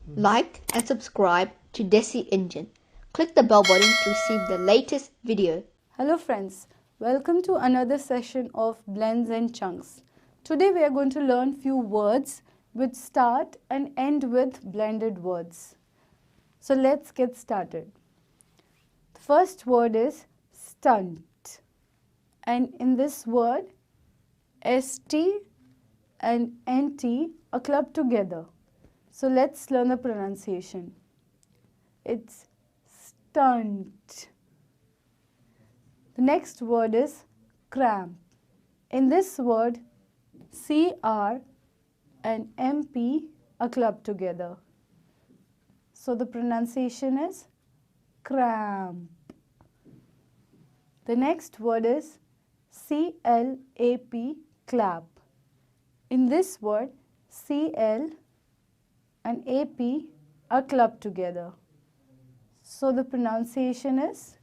Like and subscribe to Desi Engine. Click the bell button to receive the latest video. Hello friends, welcome to another session of Blends and Chunks. Today we are going to learn few words which start and end with blended words. So let's get started. The first word is stunt, and in this word ST and NT are clubbed together. So let's learn the pronunciation. It's stunt. The next word is cramp. In this word, CR and MP are clubbed together. So the pronunciation is cramp. The next word is CLAP, clap. In this word, CL and AP are clubbed together. So the pronunciation is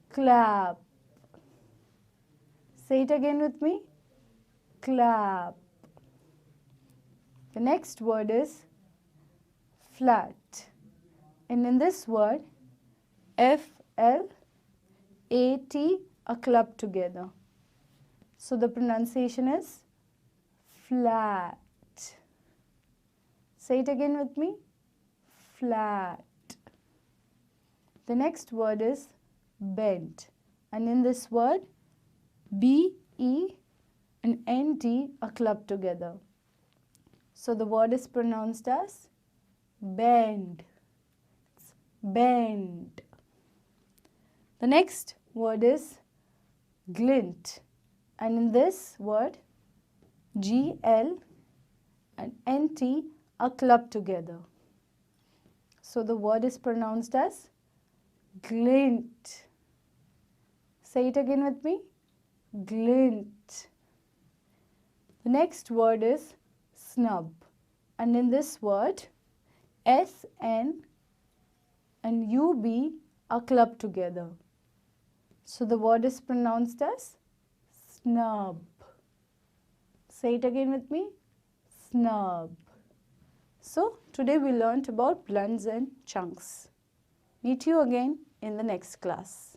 clap. Say it again with me. Clap. The next word is flat. And in this word, FL, AT are clubbed together. So the pronunciation is flat. Say it again with me. Flat. The next word is bent. And in this word, BE and NT are clubbed together. So the word is pronounced as bend. Bend. The next word is glint. And in this word, GL and NT are clubbed together. So the word is pronounced as glint. Say it again with me. Glint. The next word is snub. And in this word, SN and UB are clubbed together. So the word is pronounced as snub. Say it again with me. Snub. So today we learnt about blends and chunks. Meet you again in the next class.